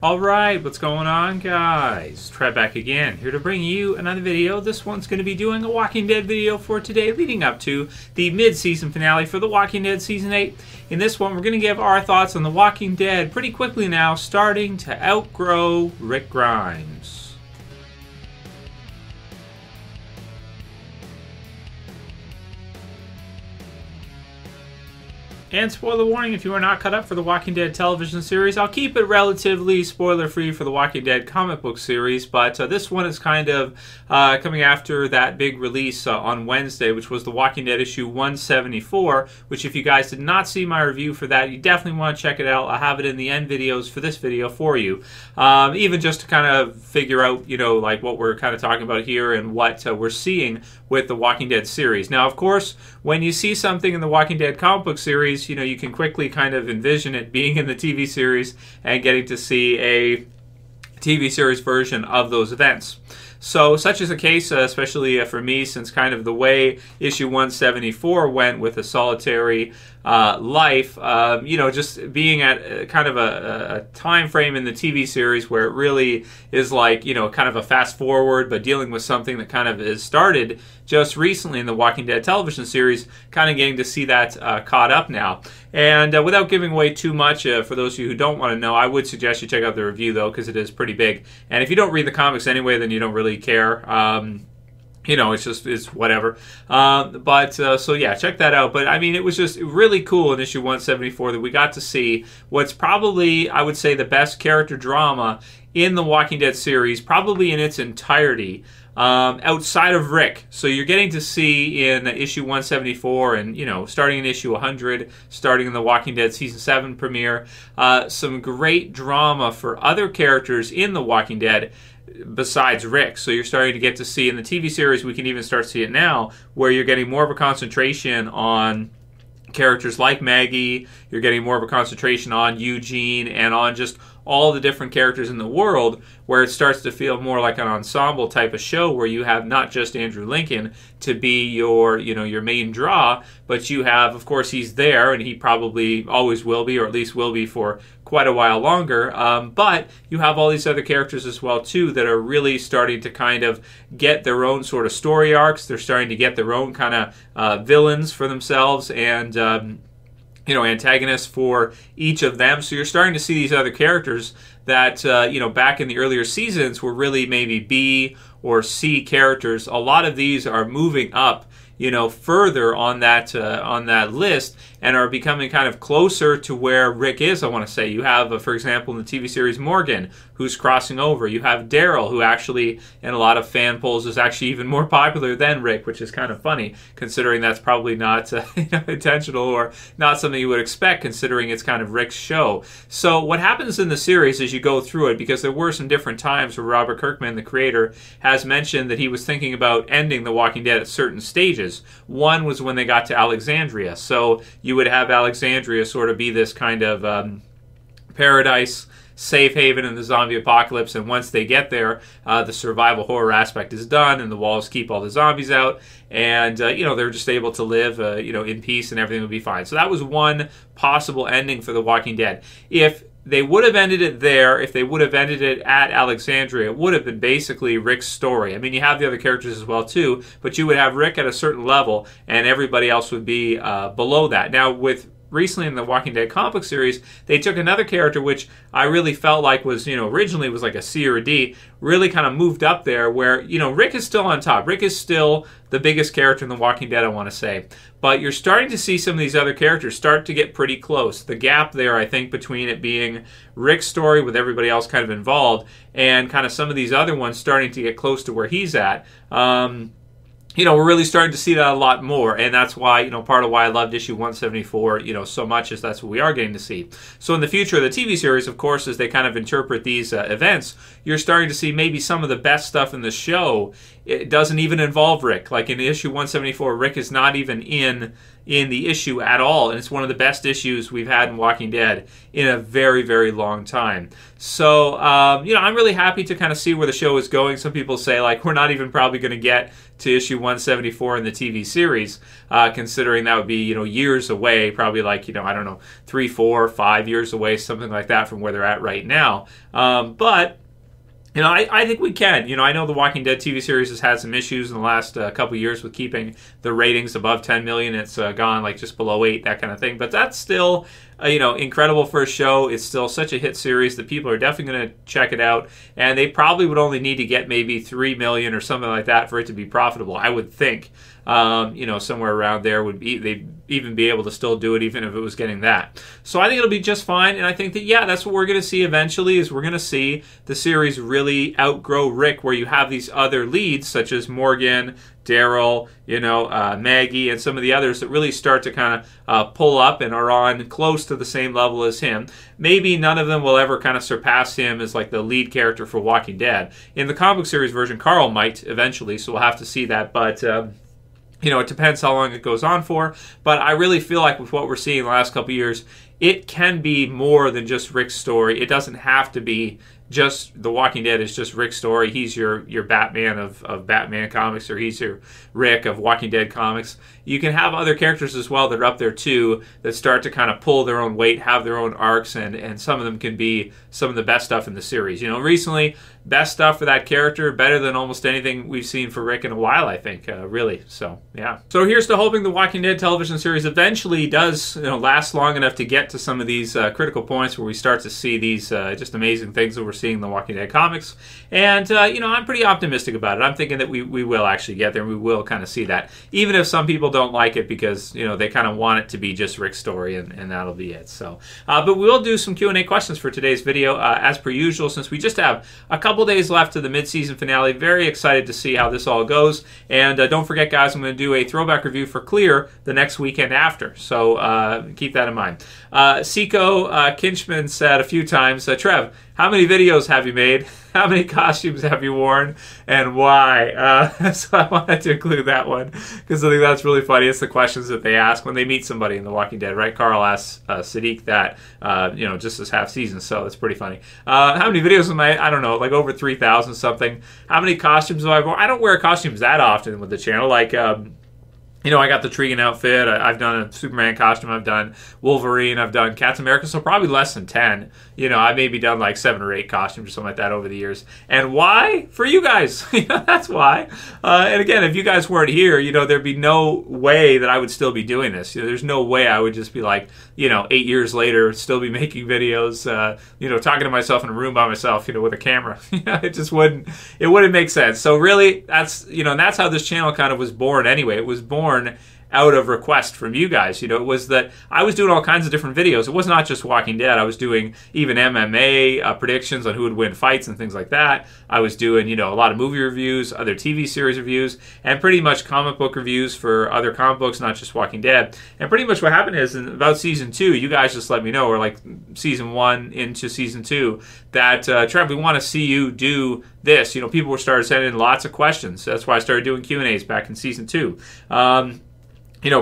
Alright, what's going on, guys? Trev back again, here to bring you another video. This one's going to be doing a Walking Dead video for today, leading up to the mid-season finale for The Walking Dead Season 8. In this one, we're going to give our thoughts on The Walking Dead pretty quickly now, starting to outgrow Rick Grimes. And spoiler warning, if you are not caught up for the Walking Dead television series, I'll keep it relatively spoiler-free for the Walking Dead comic book series, but this one is kind of coming after that big release on Wednesday, which was the Walking Dead issue 174, which if you guys did not see my review for that, you definitely want to check it out. I'll have it in the end videos for this video for you. Even just to kind of figure out, you know, like what we're kind of talking about here and what we're seeing with the Walking Dead series. Now, of course, when you see something in the Walking Dead comic book series, you know, you can quickly kind of envision it being in the TV series and getting to see a TV series version of those events. So such is the case, especially for me, since kind of the way issue 174 went with a solitary life, you know, just being at kind of a time frame in the TV series where it really is like, you know, kind of a fast forward, but dealing with something that kind of is started just recently in the Walking Dead television series, kind of getting to see that caught up now. And without giving away too much, for those of you who don't want to know, I would suggest you check out the review, though, because it is pretty big. And if you don't read the comics anyway, then you don't really care. You know, it's whatever. So yeah, check that out. But I mean, it was just really cool in issue 174 that we got to see what's probably, I would say, the best character drama in the Walking Dead series, probably in its entirety. Outside of Rick. So you're getting to see in issue 174 and, you know, starting in issue 100, starting in the Walking Dead Season 7 premiere, some great drama for other characters in the Walking Dead besides Rick. So you're starting to get to see in the TV series, we can even start to see it now, where you're getting more of a concentration on characters like Maggie, you're getting more of a concentration on Eugene and on just all the different characters in the world, where it starts to feel more like an ensemble type of show where you have not just Andrew Lincoln to be your, you know, your main draw, but you have, of course, he's there and he probably always will be, or at least will be for quite a while longer, but you have all these other characters as well too that are really starting to kind of get their own sort of story arcs. They're starting to get their own kind of villains for themselves and you know, antagonists for each of them. So you're starting to see these other characters that, you know, back in the earlier seasons were really maybe B or C characters. A lot of these are moving up, you know, further on that list and are becoming kind of closer to where Rick is, I want to say. You have, for example, in the TV series Morgan, who's crossing over. You have Daryl, who actually, in a lot of fan polls, is actually even more popular than Rick, which is kind of funny, considering that's probably not you know, intentional or not something you would expect, considering it's kind of Rick's show. So what happens in the series as you go through it, because there were some different times where Robert Kirkman, the creator, has mentioned that he was thinking about ending The Walking Dead at certain stages. One was when they got to Alexandria. So you would have Alexandria sort of be this kind of paradise, safe haven in the zombie apocalypse, and once they get there, the survival horror aspect is done, and the walls keep all the zombies out, and you know, they're just able to live, you know, in peace, and everything will be fine. So that was one possible ending for The Walking Dead. If they would have ended it there, if they would have ended it at Alexandria, it would have been basically Rick's story. I mean, you have the other characters as well too, but you would have Rick at a certain level, and everybody else would be below that. Now, with recently in the Walking Dead comic book series, they took another character which I really felt like was, you know, originally was like a C or a D, really kind of moved up there where, you know, Rick is still on top. Rick is still the biggest character in The Walking Dead, I want to say. But you're starting to see some of these other characters start to get pretty close. The gap there, I think, between it being Rick's story with everybody else kind of involved and kind of some of these other ones starting to get close to where he's at, you know, we're really starting to see that a lot more, and that's why, you know, part of why I loved issue 174, you know, so much, is that's what we are getting to see. So in the future of the TV series, of course, as they kind of interpret these events, you're starting to see maybe some of the best stuff in the show. It doesn't even involve Rick. Like in issue 174, Rick is not even in, in the issue at all, and it's one of the best issues we've had in Walking Dead in a very, very long time. So, I'm really happy to kind of see where the show is going. Some people say, like, we're not even probably going to get to issue 174 in the TV series, considering that would be, years away, probably like, I don't know, 3, 4, 5 years away, something like that from where they're at right now. But I think we can. I know the Walking Dead TV series has had some issues in the last couple years with keeping the ratings above 10 million. It's gone like just below 8, that kind of thing. But that's still, incredible for a show. It's still such a hit series that people are definitely going to check it out. And they probably would only need to get maybe 3 million or something like that for it to be profitable, I would think. Somewhere around there they'd even be able to still do it even if it was getting that. So I think it'll be just fine, and I think that, that's what we're going to see eventually, is we're going to see the series really outgrow Rick, where you have these other leads such as Morgan, Daryl, Maggie, and some of the others that really start to kind of pull up and are on close to the same level as him. Maybe none of them will ever kind of surpass him as like the lead character for Walking Dead. In the comic book series version, Carl might eventually, so we'll have to see that, but it depends how long it goes on for, but I really feel like with what we're seeing in the last couple of years, it can be more than just Rick's story. It doesn't have to be just The Walking Dead is just Rick's story. He's your Batman of Batman comics, or he's your Rick of Walking Dead comics. You can have other characters as well that are up there too, that start to kind of pull their own weight, have their own arcs, and some of them can be some of the best stuff in the series. Recently, best stuff for that character, better than almost anything we've seen for Rick in a while, I think, really. So, yeah. So here's to hoping the Walking Dead television series eventually does last long enough to get to some of these critical points where we start to see these just amazing things that we're seeing in the Walking Dead comics. And, I'm pretty optimistic about it. I'm thinking that we will actually get there, and we will kind of see that. Even if some people don't like it because, they kind of want it to be just Rick's story, and that'll be it. So, but we'll do some Q&A questions for today's video, as per usual, since we just have a couple days left to the mid-season finale. Very excited to see how this all goes. And don't forget, guys, I'm going to do a throwback review for Clear the next weekend after. So keep that in mind. Ciko Kinchman said a few times, Trev, how many videos have you made? How many costumes have you worn? And why? So I wanted to include that one because I think that's really funny. It's the questions that they ask when they meet somebody in The Walking Dead, right? Carl asks Sadiq that, just this half season, so it's pretty funny. How many videos am I don't know, like over 3,000 something. How many costumes have I worn? I don't wear costumes that often with the channel. Like, I got the Tregan outfit. I've done a Superman costume. I've done Wolverine. I've done Captain America. So probably less than 10. I've maybe done like 7 or 8 costumes or something like that over the years. And why? For you guys. That's why. And again, if you guys weren't here, there'd be no way that I would still be doing this. There's no way I would just be like, 8 years later, still be making videos, talking to myself in a room by myself, with a camera. It just wouldn't make sense. So really, that's how this channel kind of was born anyway. It was born out of request from you guys. It was that I was doing all kinds of different videos. It was not just Walking Dead. I was doing even MMA predictions on who would win fights and things like that. I was doing, a lot of movie reviews, other TV series reviews, and pretty much comic book reviews for other comic books, not just Walking Dead. And pretty much what happened is, in about season 2, you guys just let me know, or like season 1 into season 2, that, Trev, we want to see you do this. People were started sending in lots of questions. That's why I started doing Q&As back in season 2.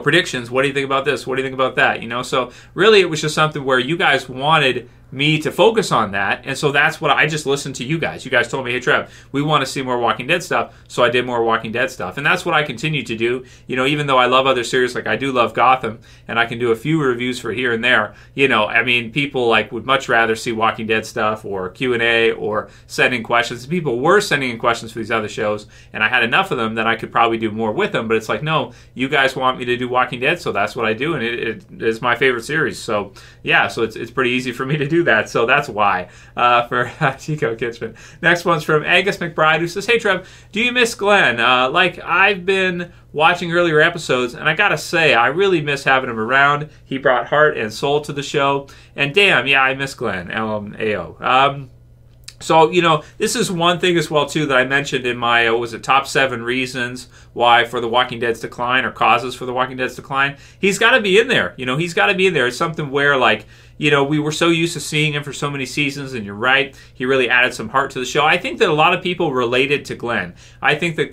Predictions. What do you think about this? What do you think about that? So really it was just something where you guys wanted me to focus on that, and so that's what I just listened to you guys. You guys told me, hey Trev, we want to see more Walking Dead stuff, so I did more Walking Dead stuff, and that's what I continue to do. Even though I love other series, like I do love Gotham, and I can do a few reviews for here and there. People would much rather see Walking Dead stuff or Q&A or sending questions. People were sending in questions for these other shows, and I had enough of them that I could probably do more with them. But it's like, no, you guys want me to do Walking Dead, so that's what I do, and it is my favorite series. So yeah, so it's pretty easy for me to do that. So that's why for Ciko Kinchman. Next one's from Angus McBryde, who says, hey Trev, do you miss Glenn? I've been watching earlier episodes, and I gotta say, I really miss having him around. He brought heart and soul to the show, and damn, yeah, I miss Glenn, lmao. So, this is one thing as well, too, that I mentioned in my, top 7 reasons why for The Walking Dead's decline, or causes for The Walking Dead's decline. He's got to be in there. He's got to be in there. It's something where, we were so used to seeing him for so many seasons, and you're right, he really added some heart to the show. I think that a lot of people related to Glenn. I think that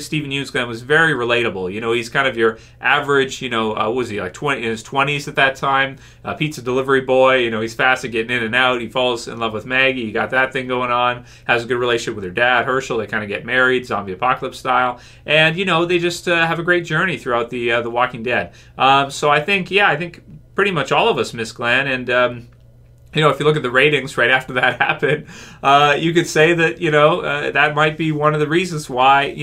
Stephen Yeun's Glenn was very relatable. He's kind of your average, what was he, like in his 20s at that time, pizza delivery boy. He's fast at getting in and out. He falls in love with Maggie. You got that thing going on. Has a good relationship with her dad, Herschel. They kind of get married, zombie apocalypse style. And, they just have a great journey throughout the Walking Dead. So I think pretty much all of us miss Glenn. And, if you look at the ratings right after that happened, you could say that, that might be one of the reasons why,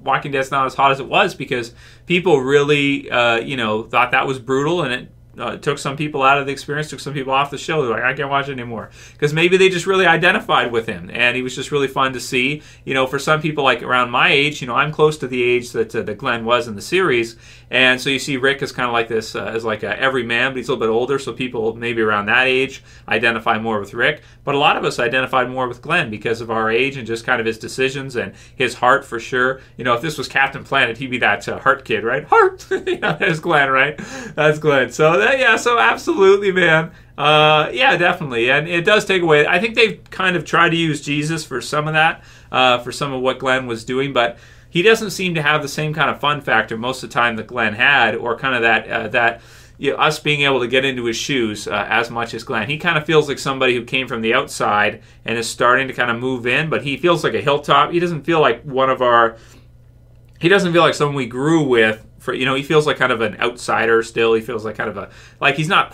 Walking Dead's not as hot as it was, because people really, thought that was brutal, and it took some people out of the experience, took some people off the show. They're like, I can't watch it anymore. Because maybe they just really identified with him, and he was just really fun to see. For some people like around my age, I'm close to the age that Glenn was in the series, and so you see Rick is kind of like this, as like a everyman, but he's a little bit older, so people maybe around that age identify more with Rick. But a lot of us identified more with Glenn because of our age and just kind of his decisions and his heart, for sure. If this was Captain Planet, he'd be that heart kid, right? Heart! There's Glenn, right? That's Glenn. So absolutely, man. Definitely. And it does take away. I think they've kind of tried to use Jesus for some of that, for some of what Glenn was doing, but he doesn't seem to have the same kind of fun factor most of the time that Glenn had, or kind of that us being able to get into his shoes as much as Glenn. He kind of feels like somebody who came from the outside and is starting to kind of move in, but he feels like a hilltop. He doesn't feel like he doesn't feel like someone we grew with. He feels like kind of an outsider still. He feels like kind of he's not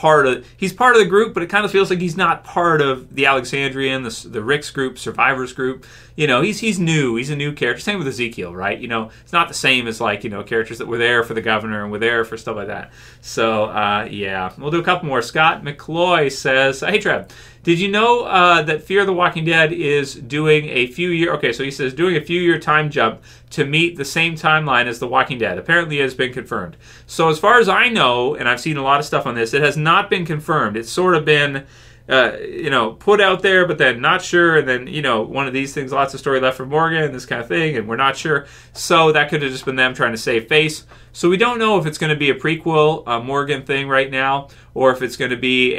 he's part of the group, but it kind of feels like he's not part of the Alexandrian, the Rick's group, Survivors group. He's new. He's a new character. Same with Ezekiel, right? It's not the same as characters that were there for the governor and were there for stuff like that. So, We'll do a couple more. Scott McCloy says, hey, Trev, did you know that Fear the Walking Dead is doing a few-year time jump to meet the same timeline as The Walking Dead? Apparently it has been confirmed. So as far as I know, and I've seen a lot of stuff on this, it has not been confirmed. It's sort of been put out there, but then not sure, and then, one of these things, lots of story left for Morgan, and this kind of thing, and we're not sure. So that could have just been them trying to save face. So we don't know if it's going to be a prequel Morgan thing right now, or if it's going to be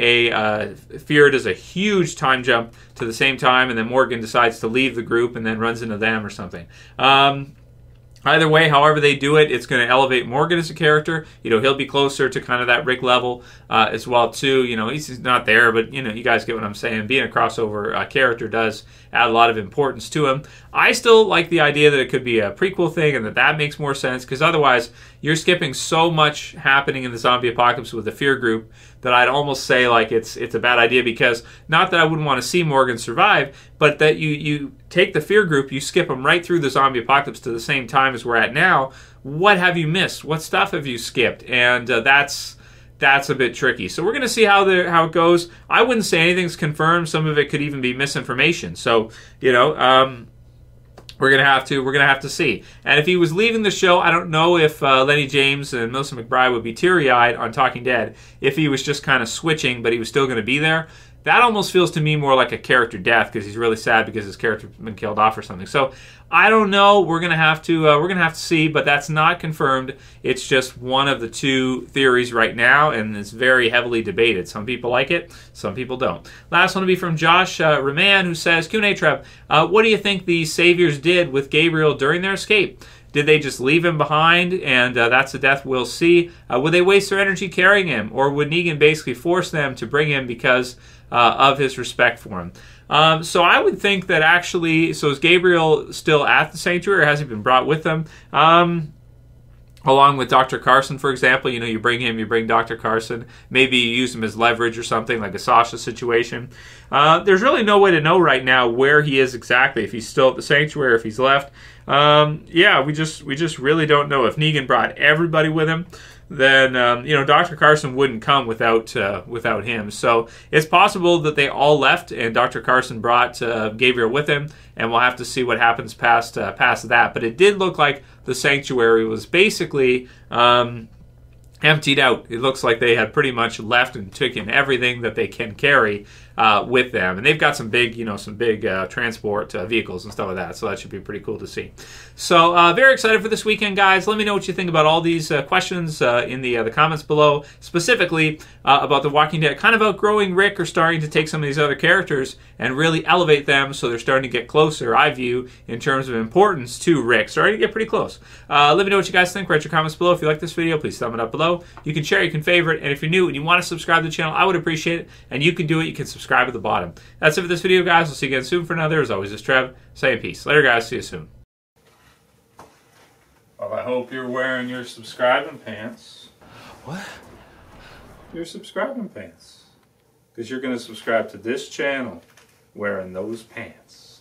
Fear does a huge time jump to the same time, and then Morgan decides to leave the group and then runs into them or something. Either way, however they do it, it's going to elevate Morgan as a character. He'll be closer to kind of that Rick level as well, too. He's not there, but, you guys get what I'm saying. Being a crossover character does add a lot of importance to him. I still like the idea that it could be a prequel thing and that makes more sense, because otherwise you're skipping so much happening in the zombie apocalypse with the Fear group that I'd almost say it's a bad idea, because not that I wouldn't want to see Morgan survive, but that you take the Fear group, you skip them right through the zombie apocalypse to the same time as we're at now. What have you missed? What stuff have you skipped? And that's a bit tricky. So we're going to see how it goes. I wouldn't say anything's confirmed. Some of it could even be misinformation. So we're gonna have to see. And if he was leaving the show, I don't know if Lenny James and Melissa McBryde would be teary-eyed on Talking Dead if he was just kind of switching, but he was still going to be there. That almost feels to me more like a character death, because he's really sad because his character's been killed off or something. So I don't know. We're gonna have to see, but that's not confirmed. It's just one of the two theories right now, and it's very heavily debated. Some people like it, some people don't. Last one will be from Josh Raman, who says, QandA Trev, what do you think the Saviors did with Gabriel during their escape? Did they just leave him behind, and that's the death we'll see? Would they waste their energy carrying him, or would Negan basically force them to bring him because of his respect for him? So I would think that actually, so is Gabriel still at the sanctuary, or has he been brought with them? Along with Dr. Carson, for example, you bring Dr. Carson. Maybe you use him as leverage or something, like a Sasha situation. There's really no way to know right now where he is exactly, if he's still at the sanctuary, or if he's left. We just really don't know. If Negan brought everybody with him, then Dr. Carson wouldn't come without him. So it's possible that they all left and Dr. Carson brought Gabriel with him, and we'll have to see what happens past that. But it did look like the sanctuary was basically emptied out. It looks like they had pretty much left and taken everything that they can carry with them. And they've got some big, transport vehicles and stuff like that. So that should be pretty cool to see. So very excited for this weekend, guys. Let me know what you think about all these questions in the comments below, specifically about The Walking Dead kind of outgrowing Rick or starting to take some of these other characters and really elevate them so they're starting to get closer, I view, in terms of importance to Rick. Starting to get pretty close. Let me know what you guys think. Write your comments below. If you like this video, please thumb it up below. You can share, you can favorite, and if you're new and you want to subscribe to the channel, I would appreciate it. And you can do it. You can subscribe at the bottom. That's it for this video, guys. We'll see you again soon for another. As always, this is Trev saying peace. Later, guys. See you soon. Well, I hope you're wearing your subscribing pants. What? Your subscribing pants. Because you're going to subscribe to this channel wearing those pants.